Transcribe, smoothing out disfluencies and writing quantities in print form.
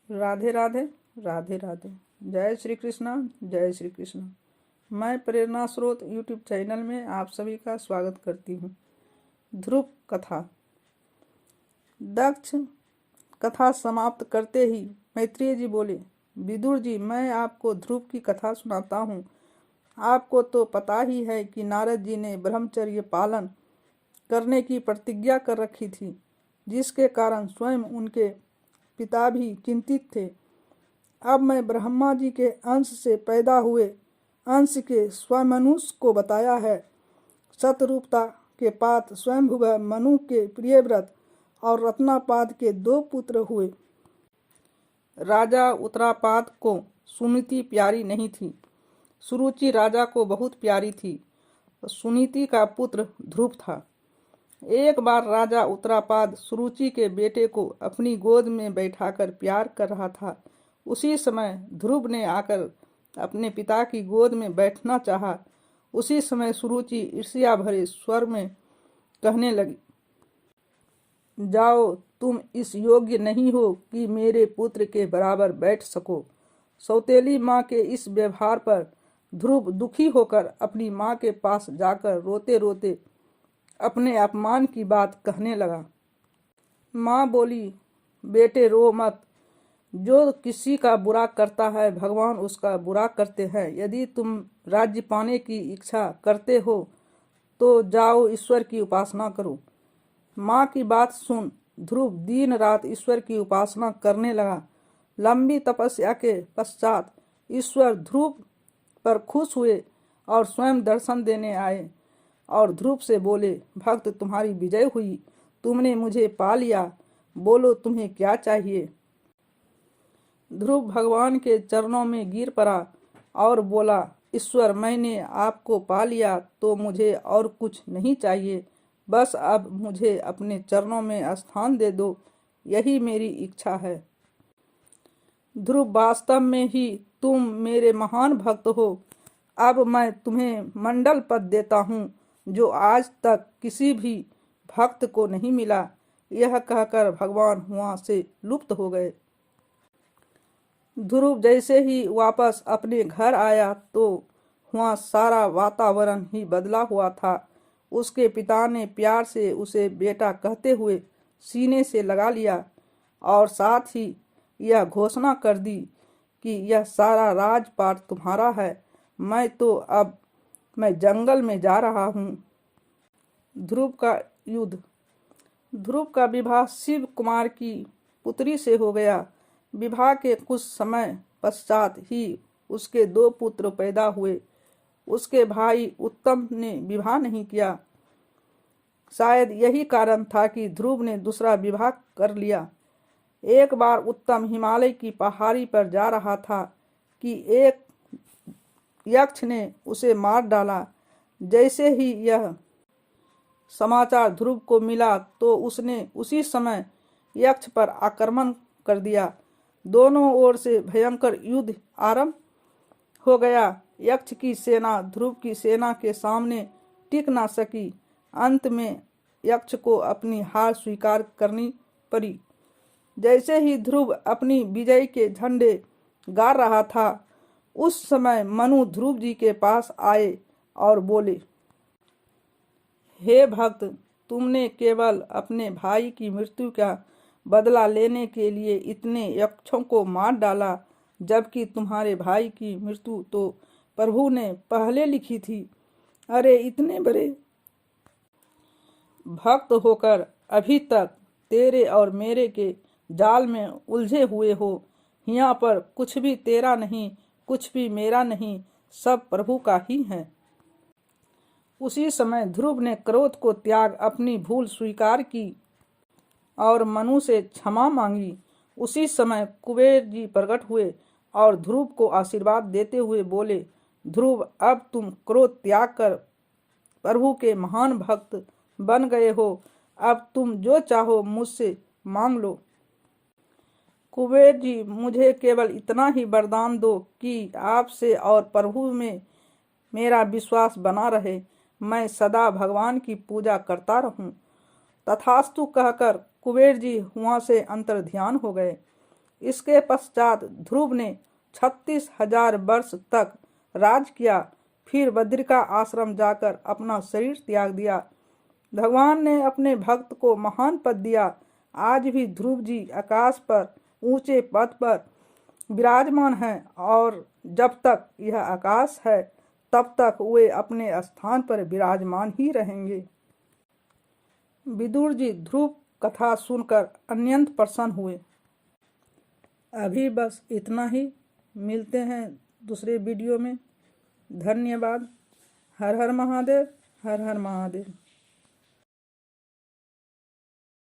राधे राधे राधे राधे। जय श्री कृष्णा, जय श्री कृष्णा। मैं प्रेरणा स्रोत यूट्यूब चैनल में आप सभी का स्वागत करती हूँ। ध्रुव कथा। दक्ष कथा समाप्त करते ही मैत्रेय जी बोले, विदुर जी, मैं आपको ध्रुव की कथा सुनाता हूँ। आपको तो पता ही है कि नारद जी ने ब्रह्मचर्य पालन करने की प्रतिज्ञा कर रखी थी, जिसके कारण स्वयं उनके पिता भी चिंतित थे। अब मैं ब्रह्मा जी के अंश से पैदा हुए अंश के स्वमनुष्य को बताया है। सतरूपता के पात स्वयंभुव मनु के प्रियव्रत और रत्नापाद के 2 पुत्र हुए। राजा उत्तरापाद को सुनीति प्यारी नहीं थी, सुरुचि राजा को बहुत प्यारी थी। सुनीति का पुत्र ध्रुव था। एक बार राजा उत्तरापाद सुरुचि के बेटे को अपनी गोद में बैठाकर प्यार कर रहा था। उसी समय ध्रुव ने आकर अपने पिता की गोद में बैठना चाहा। उसी समय सुरुचि ईर्ष्या भरे स्वर में कहने लगी, जाओ, तुम इस योग्य नहीं हो कि मेरे पुत्र के बराबर बैठ सको। सौतेली माँ के इस व्यवहार पर ध्रुव दुखी होकर अपनी माँ के पास जाकर रोते रोते अपने अपमान की बात कहने लगा। माँ बोली, बेटे रो मत। जो किसी का बुरा करता है भगवान उसका बुरा करते हैं। यदि तुम राज्य पाने की इच्छा करते हो तो जाओ ईश्वर की उपासना करो। माँ की बात सुन ध्रुव दिन रात ईश्वर की उपासना करने लगा। लंबी तपस्या के पश्चात ईश्वर ध्रुव पर खुश हुए और स्वयं दर्शन देने आए और ध्रुव से बोले, भक्त तुम्हारी विजय हुई, तुमने मुझे पा लिया, बोलो तुम्हें क्या चाहिए। ध्रुव भगवान के चरणों में गिर पड़ा और बोला, ईश्वर, मैंने आपको पा लिया तो मुझे और कुछ नहीं चाहिए, बस अब मुझे अपने चरणों में स्थान दे दो, यही मेरी इच्छा है। ध्रुव, वास्तव में ही तुम मेरे महान भक्त हो। अब मैं तुम्हें मंडल पद देता हूँ, जो आज तक किसी भी भक्त को नहीं मिला। यह कहकर भगवान वहां से लुप्त हो गए। ध्रुव जैसे ही वापस अपने घर आया तो वहाँ सारा वातावरण ही बदला हुआ था। उसके पिता ने प्यार से उसे बेटा कहते हुए सीने से लगा लिया और साथ ही यह घोषणा कर दी कि यह सारा राजपाट तुम्हारा है। मैं जंगल में जा रहा हूँ। ध्रुव का युद्ध। ध्रुव का विवाह शिव कुमार की पुत्री से हो गया। विवाह के कुछ समय पश्चात ही उसके 2 पुत्र पैदा हुए। उसके भाई उत्तम ने विवाह नहीं किया। शायद यही कारण था कि ध्रुव ने दूसरा विवाह कर लिया। एक बार उत्तम हिमालय की पहाड़ी पर जा रहा था कि एक यक्ष ने उसे मार डाला। जैसे ही यह समाचार ध्रुव को मिला तो उसने उसी समय यक्ष पर आक्रमण कर दिया। दोनों ओर से भयंकर युद्ध आरंभ हो गया। यक्ष की सेना ध्रुव की सेना के सामने टिक ना सकी। अंत में यक्ष को अपनी हार स्वीकार करनी पड़ी। जैसे ही ध्रुव अपनी विजय के झंडे गाड़ रहा था, उस समय मनु ध्रुव जी के पास आए और बोले, हे भक्त, तुमने केवल अपने भाई की मृत्यु का बदला लेने के लिए इतने यक्षों को मार डाला, जबकि तुम्हारे भाई की मृत्यु तो प्रभु ने पहले लिखी थी। अरे, इतने बड़े भक्त होकर अभी तक तेरे और मेरे के जाल में उलझे हुए हो। यहाँ पर कुछ भी तेरा नहीं, कुछ भी मेरा नहीं, सब प्रभु का ही है। उसी समय ध्रुव ने क्रोध को त्याग अपनी भूल स्वीकार की और मनु से क्षमा मांगी। उसी समय कुबेर जी प्रकट हुए और ध्रुव को आशीर्वाद देते हुए बोले, ध्रुव, अब तुम क्रोध त्याग कर प्रभु के महान भक्त बन गए हो। अब तुम जो चाहो मुझसे मांग लो। कुबेर जी, मुझे केवल इतना ही वरदान दो कि आपसे और प्रभु में मेरा विश्वास बना रहे, मैं सदा भगवान की पूजा करता रहूं। तथास्तु कहकर कुबेर जी वहां से अंतर्ध्यान हो गए। इसके पश्चात ध्रुव ने 36,000 वर्ष तक राज किया, फिर बद्रिका आश्रम जाकर अपना शरीर त्याग दिया। भगवान ने अपने भक्त को महान पद दिया। आज भी ध्रुव जी आकाश पर ऊंचे पद पर विराजमान हैं और जब तक यह आकाश है तब तक वे अपने स्थान पर विराजमान ही रहेंगे। विदुर जी ध्रुव कथा सुनकर अत्यंत प्रसन्न हुए। अभी बस इतना ही, मिलते हैं दूसरे वीडियो में। धन्यवाद। हर हर महादेव, हर हर महादेव।